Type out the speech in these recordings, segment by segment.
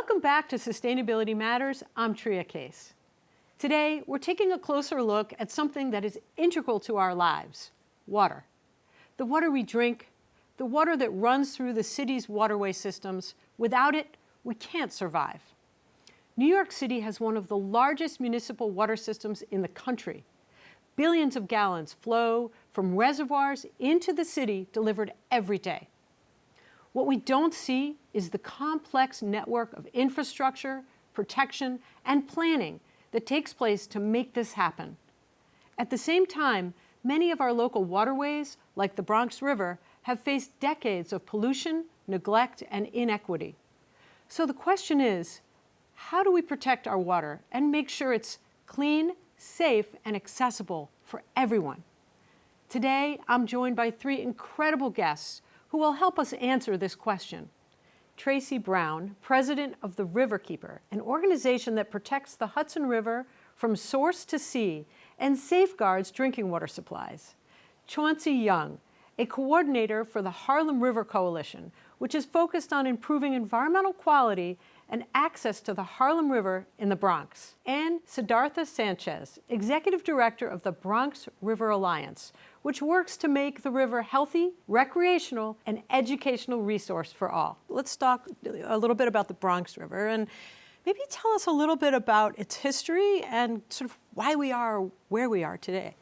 Welcome back to Sustainability Matters. I'm Tria Case. Today, we're taking a closer look at something that is integral to our lives, water. The water we drink, the water that runs through the city's waterway systems. Without it, we can't survive. New York City has one of the largest municipal water systems in the country. Billions of gallons flow from reservoirs into the city delivered every day. What we don't see is the complex network of infrastructure, protection, and planning that takes place to make this happen. At the same time, many of our local waterways, like the Bronx River, have faced decades of pollution, neglect, and inequity. So the question is, how do we protect our water and make sure it's clean, safe, and accessible for everyone? Today, I'm joined by three incredible guests who will help us answer this question. Tracy Brown, president of the Riverkeeper, an organization that protects the Hudson River from source to sea and safeguards drinking water supplies. Chauncey Young, a coordinator for the Harlem River Coalition, which is focused on improving environmental quality and access to the Harlem River in the Bronx. And Siddhartha Sanchez, executive director of the Bronx River Alliance, which works to make the river healthy, recreational, and educational resource for all. Let's talk a little bit about the Bronx River and maybe tell us a little bit about its history and sort of why we are where we are today.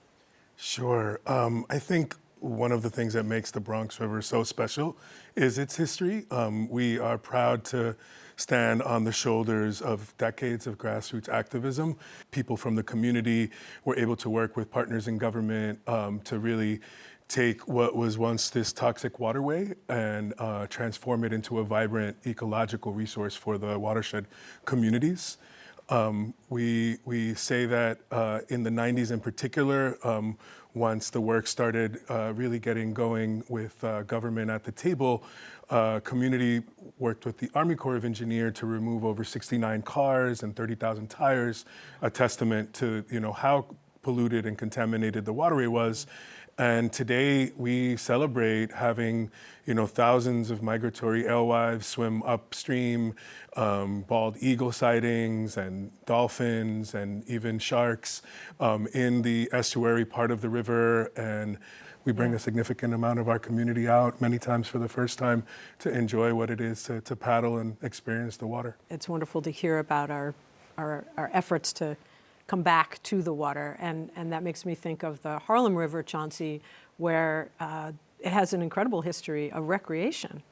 Sure. I think one of the things that makes the Bronx River so special is its history. We are proud to stand on the shoulders of decades of grassroots activism. People from the community were able to work with partners in government to really take what was once this toxic waterway and transform it into a vibrant ecological resource for the watershed communities. We say that in the 90s in particular, once the work started really getting going with government at the table, community worked with the Army Corps of Engineers to remove over 69 cars and 30,000 tires, a testament to how polluted and contaminated the waterway was. And today we celebrate having thousands of migratory alewives swim upstream, bald eagle sightings and dolphins and even sharks in the estuary part of the river. And we bring a significant amount of our community out many times for the first time to enjoy what it is to paddle and experience the water. It's wonderful to hear about our efforts to come back to the water. And that makes me think of the Harlem River, Chauncey, where it has an incredible history of recreation.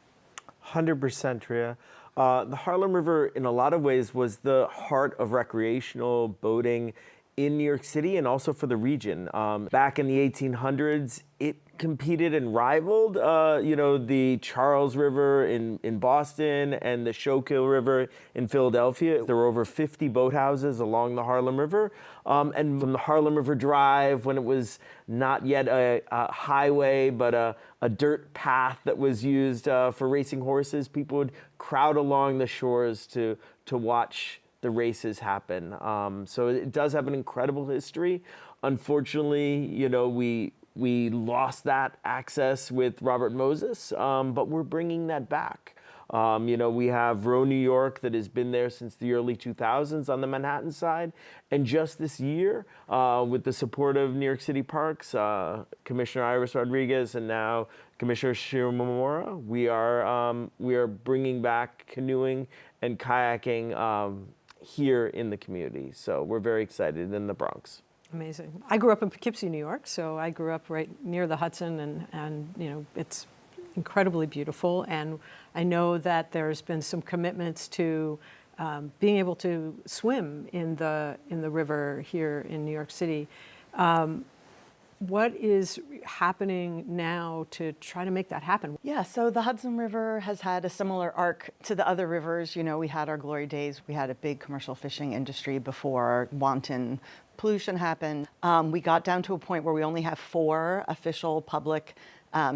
100%, Tria. The Harlem River, in a lot of ways, was the heart of recreational boating in New York City and also for the region. Back in the 1800s, it competed and rivaled, the Charles River in Boston and the Schuylkill River in Philadelphia. There were over 50 boathouses along the Harlem River. And from the Harlem River Drive, when it was not yet a highway, but a dirt path that was used for racing horses, people would crowd along the shores to watch the races happen. So it does have an incredible history. Unfortunately, we lost that access with Robert Moses, but we're bringing that back. We have Row New York that has been there since the early 2000s on the Manhattan side. And just this year, with the support of New York City Parks, Commissioner Iris Rodriguez, and now Commissioner Shimomura, we are bringing back canoeing and kayaking here in the community. So we're very excited in the Bronx. Amazing. I grew up in Poughkeepsie, New York, so I grew up right near the Hudson, and it's incredibly beautiful. And I know that there's been some commitments to being able to swim in the river here in New York City. What is happening now to try to make that happen? Yeah, so the Hudson River has had a similar arc to the other rivers. We had our glory days. We had a big commercial fishing industry before wanton pollution happened. We got down to a point where we only have 4 official public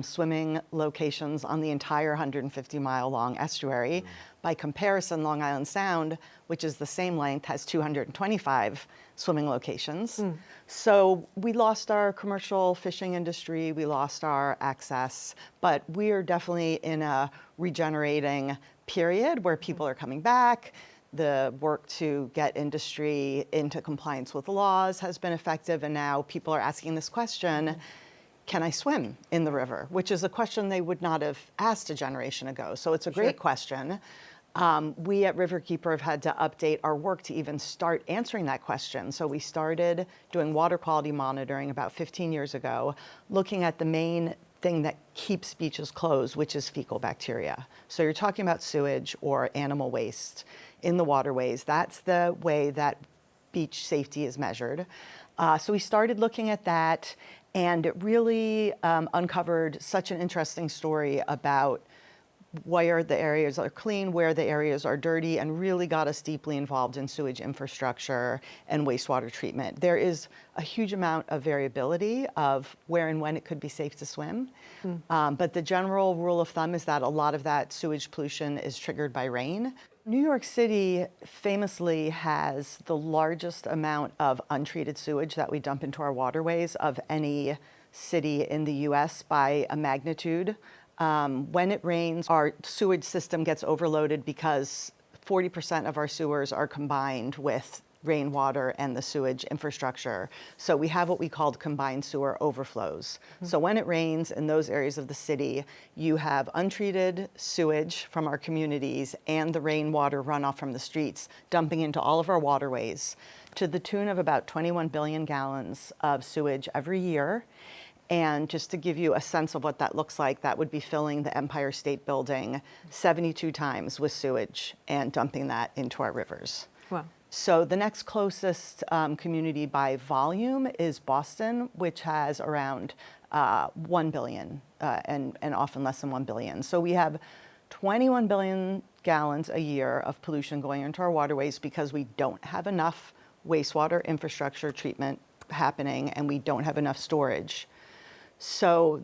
swimming locations on the entire 150-mile long estuary. By comparison, Long Island Sound, which is the same length, has 225 swimming locations. So we lost our commercial fishing industry, we lost our access, but we are definitely in a regenerating period where people are coming back. The work to get industry into compliance with laws has been effective, and now people are asking this question, can I swim in the river? Which is a question they would not have asked a generation ago. So it's a great question. We at Riverkeeper have had to update our work to even start answering that question. So we started doing water quality monitoring about 15 years ago, looking at the main thing that keeps beaches closed, which is fecal bacteria. So you're talking about sewage or animal waste in the waterways. That's the way that beach safety is measured. So we started looking at that, and it really uncovered such an interesting story about where the areas are clean, where the areas are dirty, and really got us deeply involved in sewage infrastructure and wastewater treatment. There is a huge amount of variability of where and when it could be safe to swim. But the general rule of thumb is that a lot of that sewage pollution is triggered by rain. New York City famously has the largest amount of untreated sewage that we dump into our waterways of any city in the US by a magnitude. When it rains, our sewage system gets overloaded because 40% of our sewers are combined with rainwater and the sewage infrastructure. So we have what we call combined sewer overflows. So when it rains in those areas of the city, you have untreated sewage from our communities and the rainwater runoff from the streets dumping into all of our waterways to the tune of about 21 billion gallons of sewage every year. And just to give you a sense of what that looks like, that would be filling the Empire State Building 72 times with sewage and dumping that into our rivers. Wow. So the next closest community by volume is Boston, which has around 1 billion and often less than 1 billion. So we have 21 billion gallons a year of pollution going into our waterways because we don't have enough wastewater infrastructure treatment happening and we don't have enough storage. So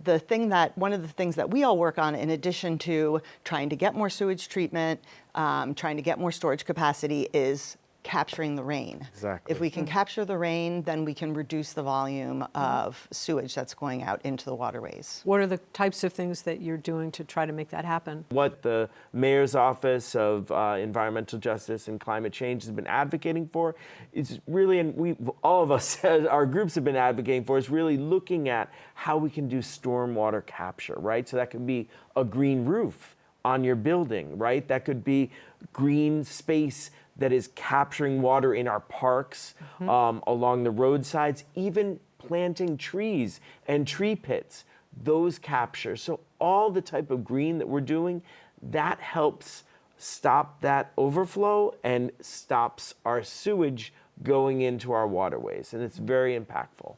one of the things that we all work on, in addition to trying to get more sewage treatment, trying to get more storage capacity, is capturing the rain. Exactly. If we can capture the rain, then we can reduce the volume of sewage that's going out into the waterways. What are the types of things that you're doing to try to make that happen? What the Mayor's Office of Environmental Justice and Climate Change has been advocating for is really, and all of us, our groups have been advocating for, is really looking at how we can do stormwater capture, right? So that could be a green roof on your building, right? That could be green space that is capturing water in our parks, along the roadsides, even planting trees and tree pits, those capture. So all the type of green that we're doing, that helps stop that overflow and stops our sewage going into our waterways. And it's very impactful.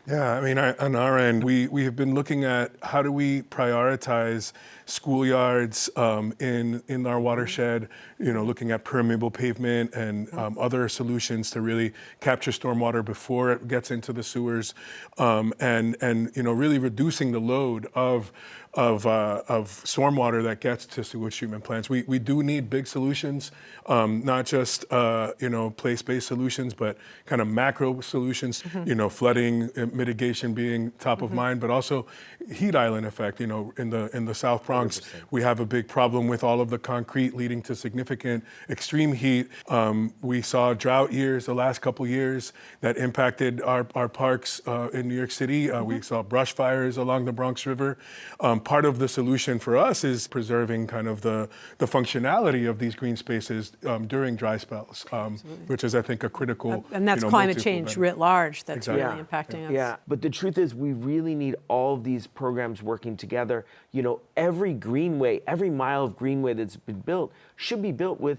Yeah, I mean, on our end, we have been looking at how do we prioritize schoolyards in our watershed, looking at permeable pavement and other solutions to really capture stormwater before it gets into the sewers, and really reducing the load of stormwater that gets to sewage treatment plants. We do need big solutions, not just place-based solutions, but kind of macro solutions. Flooding mitigation being top of mind, but also heat island effect. In the South Bronx, 100%. We have a big problem with all of the concrete leading to significant extreme heat. We saw drought years the last couple years that impacted our parks in New York City. We saw brush fires along the Bronx River. Part of the solution for us is preserving kind of the functionality of these green spaces during dry spells, which is, I think, a critical. And that's climate change writ large that's really impacting us. Yeah, but the truth is we really need all of these programs working together. Every greenway, every mile of greenway that's been built should be built with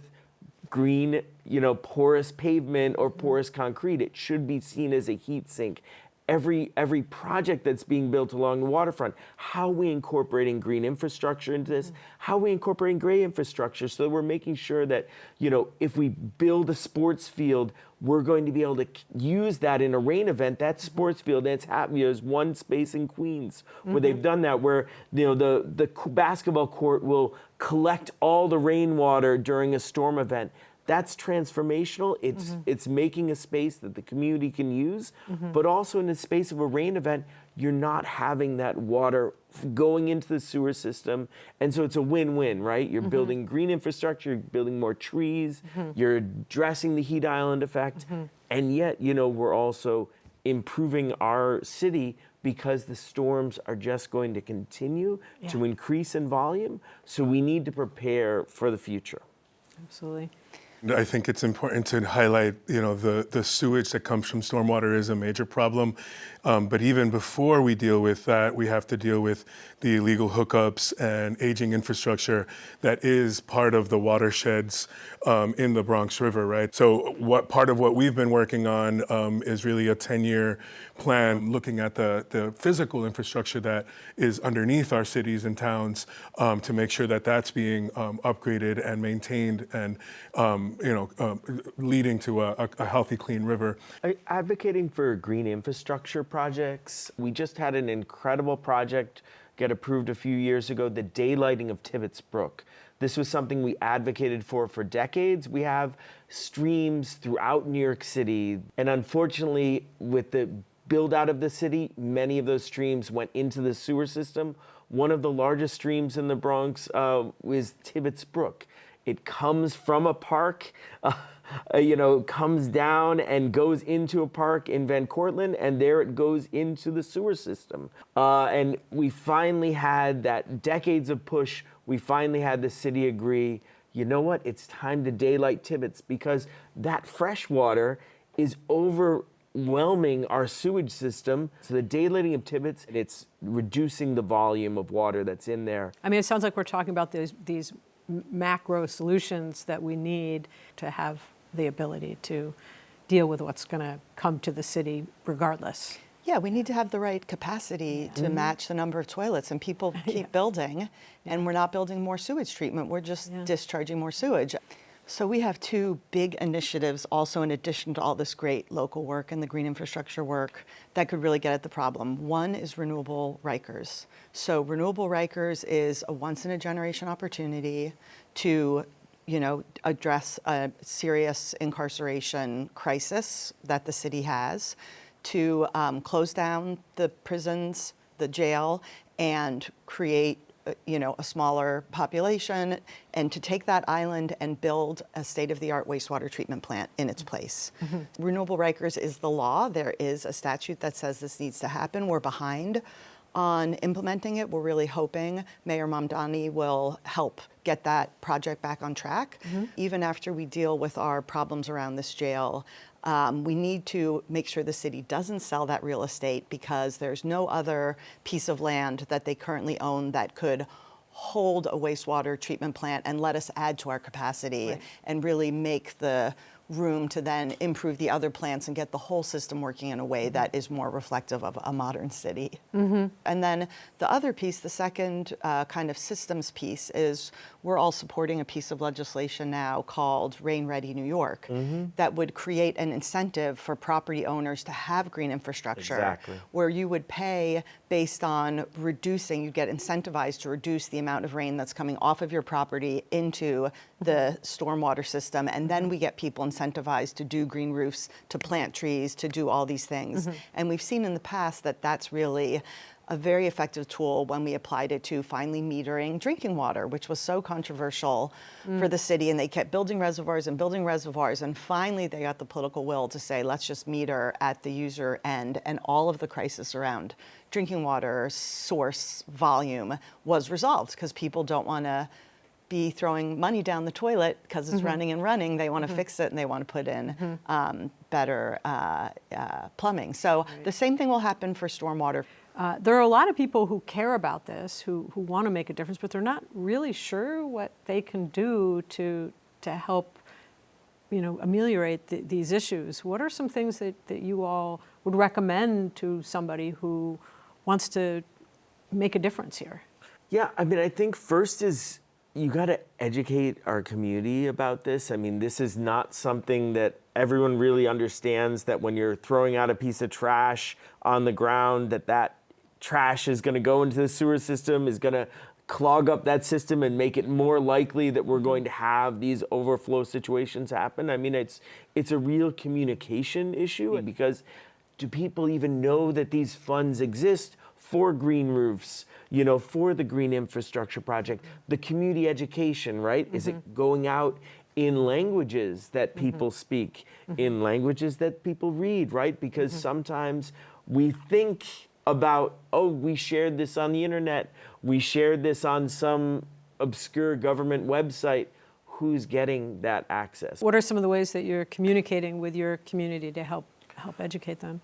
green, porous pavement or porous concrete. It should be seen as a heat sink. Every project that's being built along the waterfront, how are we incorporating green infrastructure into this? How are we incorporating gray infrastructure so that we're making sure that, if we build a sports field, we're going to be able to use that in a rain event, that sports field, that's happening. There's one space in Queens where they've done that, where the basketball court will collect all the rainwater during a storm event. that's transformational. It's making a space that the community can use, but also in the space of a rain event, you're not having that water going into the sewer system. And so it's a win-win, right? You're building green infrastructure, you're building more trees, you're addressing the heat island effect, and yet, you know, we're also improving our city because the storms are just going to continue to increase in volume. So we need to prepare for the future. Absolutely. I think it's important to highlight, you know, the sewage that comes from stormwater is a major problem. But even before we deal with that, we have to deal with the illegal hookups and aging infrastructure that is part of the watersheds in the Bronx River, right? So part of what we've been working on is really a 10-year plan looking at the physical infrastructure that is underneath our cities and towns to make sure that that's being upgraded and maintained and leading to a healthy, clean river. Advocating for green infrastructure projects. We just had an incredible project get approved a few years ago, the daylighting of Tibbetts Brook. This was something we advocated for decades. We have streams throughout New York City, and unfortunately, with the build out of the city, many of those streams went into the sewer system. One of the largest streams in the Bronx is Tibbetts Brook. It comes from a park, comes down and goes into a park in Van Cortlandt, and there it goes into the sewer system. And we finally had that decades of push. We finally had the city agree, you know what, it's time to daylight Tibbetts because that fresh water is overwhelming our sewage system. So the daylighting of Tibbetts, it's reducing the volume of water that's in there. I mean, it sounds like we're talking about these macro solutions that we need to have the ability to deal with what's going to come to the city regardless. Yeah, we need to have the right capacity to match the number of toilets, and people keep building, and we're not building more sewage treatment, we're just discharging more sewage. So we have two big initiatives also in addition to all this great local work and the green infrastructure work that could really get at the problem. One is renewable Rikers. So renewable Rikers is a once in a generation opportunity to address a serious incarceration crisis that the city has, to close down the prisons, the jail, and create a smaller population, and to take that island and build a state-of-the-art wastewater treatment plant in its place. Renewable Rikers is the law. There is a statute that says this needs to happen. We're behind on implementing it. We're really hoping Mayor Mamdani will help get that project back on track. Even after we deal with our problems around this jail, we need to make sure the city doesn't sell that real estate because there's no other piece of land that they currently own that could hold a wastewater treatment plant and let us add to our capacity and really make the room to then improve the other plants and get the whole system working in a way that is more reflective of a modern city. And then the other piece, the second kind of systems piece, is we're all supporting a piece of legislation now called Rain Ready New York that would create an incentive for property owners to have green infrastructure where you would pay based on reducing, you get incentivized to reduce the amount of rain that's coming off of your property into the stormwater system, and then we get people incentivized to do green roofs, to plant trees, to do all these things. And we've seen in the past that that's really a very effective tool when we applied it to finally metering drinking water, which was so controversial for the city, and they kept building reservoirs, and finally they got the political will to say, let's just meter at the user end, and all of the crisis around drinking water source volume was resolved because people don't want to be throwing money down the toilet because it's running and running. They want to fix it and they want to put in better plumbing. So the same thing will happen for stormwater. There are a lot of people who care about this, who want to make a difference, but they're not really sure what they can do to help ameliorate these issues. What are some things that you all would recommend to somebody who wants to make a difference here? Yeah, I mean, I think first is you got to educate our community about this. I mean, this is not something that everyone really understands, that when you're throwing out a piece of trash on the ground, that trash is going to go into the sewer system, is going to clog up that system and make it more likely that we're going to have these overflow situations happen. I mean, it's a real communication issue, because do people even know that these funds exist for green roofs, you know, for the green infrastructure project, the community education, right? Is it going out in languages that people speak, in languages that people read, right? Because sometimes we think about, oh, we shared this on the internet, we shared this on some obscure government website. Who's getting that access? What are some of the ways that you're communicating with your community to help educate them?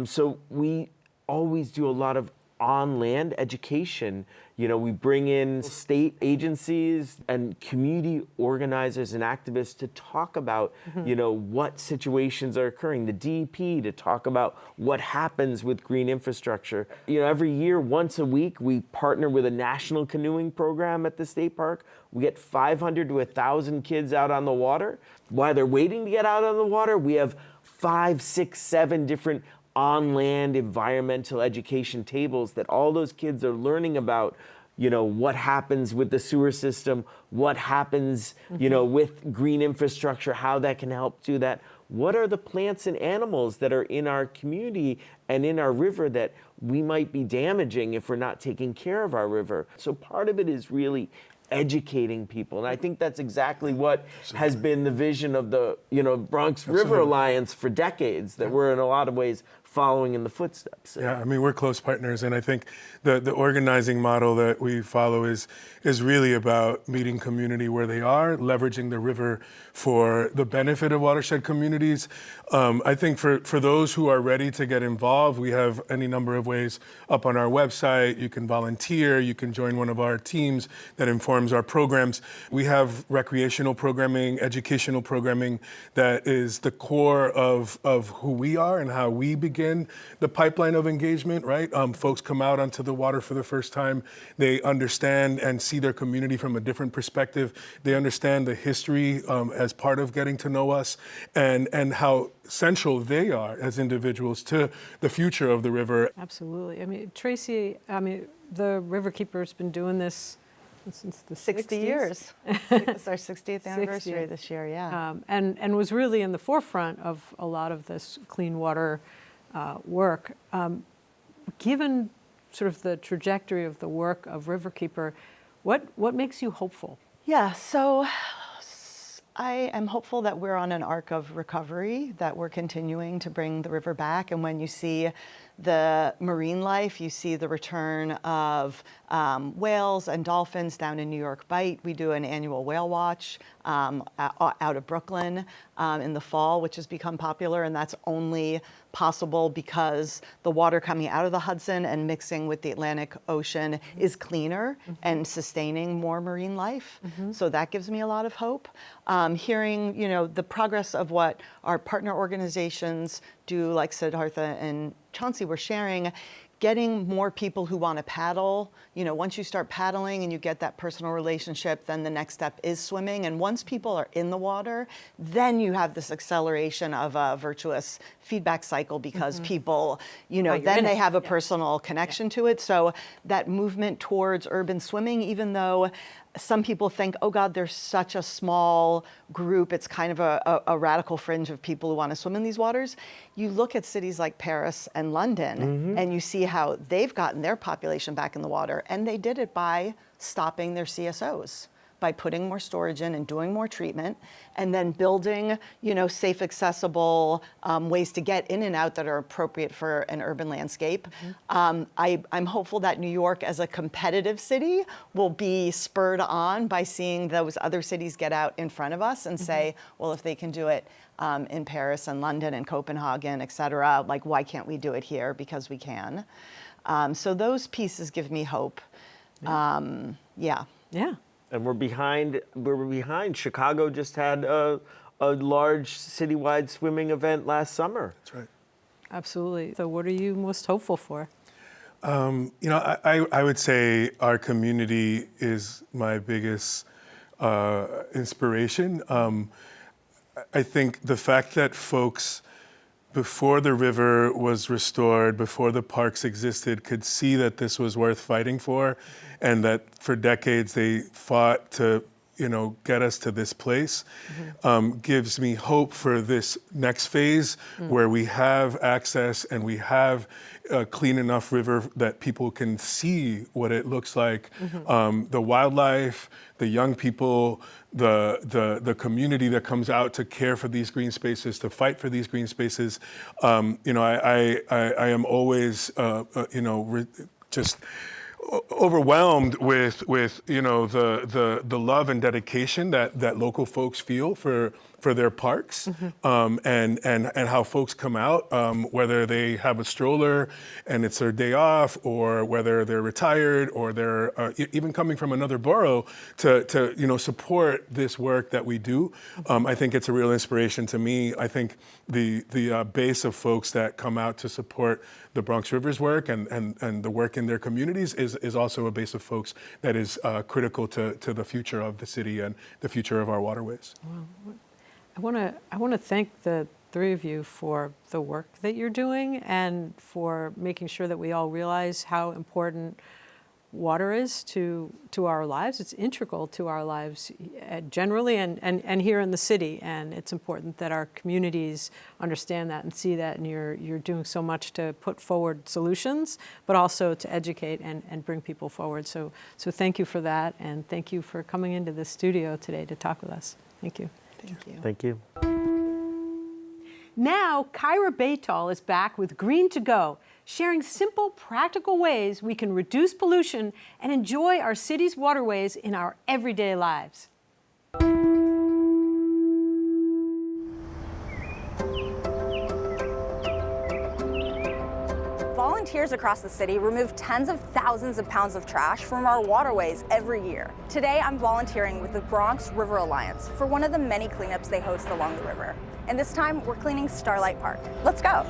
So we always do a lot of on-land education. You know, we bring in state agencies and community organizers and activists to talk about, you know, what situations are occurring, the DEP to talk about what happens with green infrastructure. You know, every year, once a week, we partner with a national canoeing program at the state park. We get 500 to 1,000 kids out on the water. While they're waiting to get out on the water, we have 5, 6, 7 different on-land environmental education tables that all those kids are learning about, you know, what happens with the sewer system, what happens, you know, with green infrastructure, how that can help do that. What are the plants and animals that are in our community and in our river that we might be damaging if we're not taking care of our river? So part of it is really educating people. And I think that's exactly what has been the vision of the, you know, Bronx River Alliance for decades, that we're in a lot of ways following in the footsteps. Yeah, I mean, we're close partners, and I think the organizing model that we follow is really about meeting community where they are, leveraging the river for the benefit of watershed communities. I think for those who are ready to get involved, we have any number of ways up on our website. You can volunteer, you can join one of our teams that informs our programs. We have recreational programming, educational programming that is the core of who we are and how we begin the pipeline of engagement, right? Folks come out onto the water for the first time. They understand and see their community from a different perspective. They understand the history as part of getting to know us, and how central they are as individuals to the future of the river. Absolutely. I mean, Tracy, the Riverkeeper's been doing this since the 60 60s. years. It's our 60th anniversary this year, yeah. And was really in the forefront of a lot of this clean water work. Given sort of the trajectory of the work of Riverkeeper, what makes you hopeful? Yeah, so I am hopeful that we're on an arc of recovery, that we're continuing to bring the river back. And when you see the marine life, you see the return of whales and dolphins down in New York Bight. We do an annual whale watch out of Brooklyn in the fall, which has become popular, and that's only possible because the water coming out of the Hudson and mixing with the Atlantic Ocean is cleaner and sustaining more marine life. So that gives me a lot of hope. Hearing, you know, the progress of what our partner organizations do, like Siddhartha and Chauncey were sharing, getting more people who want to paddle. You know, once you start paddling and you get that personal relationship, then the next step is swimming. And once people are in the water, then you have this acceleration of a virtuous feedback cycle, because people, you know, then they have a personal connection to it. So that movement towards urban swimming, even though some people think, oh God, there's such a small group, it's kind of a radical fringe of people who want to swim in these waters. You look at cities like Paris and London, and you see how they've gotten their population back in the water, and they did it by stopping their CSOs, by putting more storage in and doing more treatment, and then building, you know, safe, accessible ways to get in and out that are appropriate for an urban landscape. I'm hopeful that New York, as a competitive city, will be spurred on by seeing those other cities get out in front of us and say, well, if they can do it in Paris and London and Copenhagen, et cetera, like, why can't we do it here? Because we can. So those pieces give me hope. Yeah. And we're behind. Chicago just had a large citywide swimming event last summer. That's right. Absolutely. So what are you most hopeful for? You know, I would say our community is my biggest inspiration. I think the fact that folks before the river was restored, before the parks existed, could see that this was worth fighting for, and that for decades they fought to, get us to this place, gives me hope for this next phase where we have access and we have a clean enough river that people can see what it looks like. The wildlife, the young people, the community that comes out to care for these green spaces, to fight for these green spaces. I am always, just overwhelmed with the love and dedication that local folks feel for their parks, and how folks come out, whether they have a stroller and it's their day off, or whether they're retired, or they're even coming from another borough to support this work that we do. I think it's a real inspiration to me. I think the base of folks that come out to support the Bronx River's work and the work in their communities is also a base of folks that is critical to the future of the city and the future of our waterways. Wow. I want to thank the three of you for the work that you're doing and for making sure that we all realize how important water is to our lives. It's integral to our lives generally and here in the city, and it's important that our communities understand that and see that, and you're doing so much to put forward solutions, but also to educate and bring people forward. So thank you for that, and thank you for coming into the studio today to talk with us. Thank you. Thank you. Thank you. Now, Kyra Baytall is back with Green to Go, sharing simple, practical ways we can reduce pollution and enjoy our city's waterways in our everyday lives. Volunteers across the city remove tens of thousands of pounds of trash from our waterways every year. Today, I'm volunteering with the Bronx River Alliance for one of the many cleanups they host along the river. And this time, we're cleaning Starlight Park. Let's go.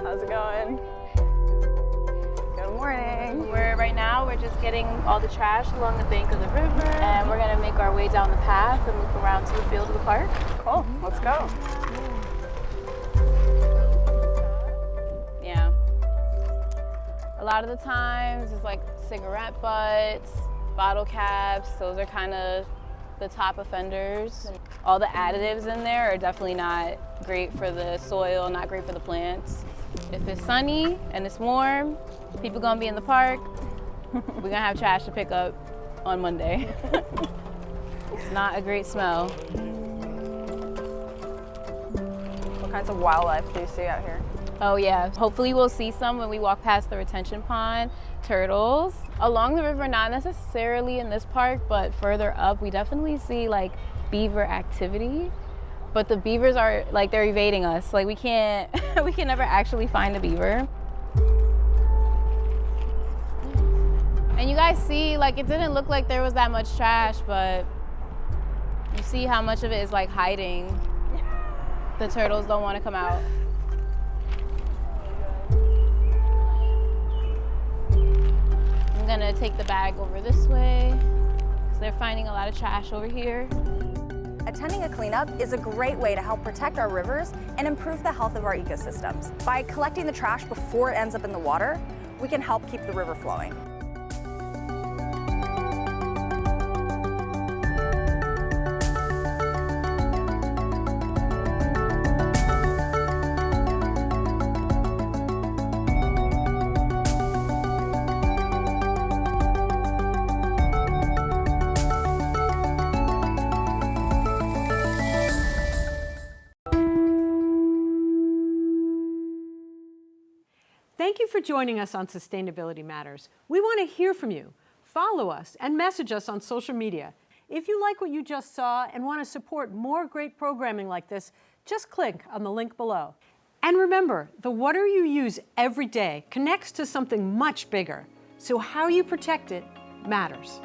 How's it going? Good morning. Right now, we're just getting all the trash along the bank of the river, and we're gonna make our way down the path and loop around to the field of the park. Cool, let's go. Yeah. A lot of the times, it's like cigarette butts, bottle caps. Those are kind of the top offenders. All the additives in there are definitely not great for the soil, not great for the plants. If it's sunny and it's warm, people gonna be in the park. We're gonna have trash to pick up on Monday. It's not a great smell. What kinds of wildlife do you see out here? Oh yeah, hopefully we'll see some when we walk past the retention pond. Turtles. Along the river, not necessarily in this park, but further up, we definitely see like beaver activity. But the beavers are like, they're evading us. Like we can never actually find a beaver. And you guys see, like it didn't look like there was that much trash, but you see how much of it is like hiding. The turtles don't want to come out. I'm gonna take the bag over this way, because they're finding a lot of trash over here. Attending a cleanup is a great way to help protect our rivers and improve the health of our ecosystems. By collecting the trash before it ends up in the water, we can help keep the river flowing. Thank you for joining us on Sustainability Matters. We want to hear from you. Follow us and message us on social media. If you like what you just saw and want to support more great programming like this, just click on the link below. And remember, the water you use every day connects to something much bigger, so how you protect it matters.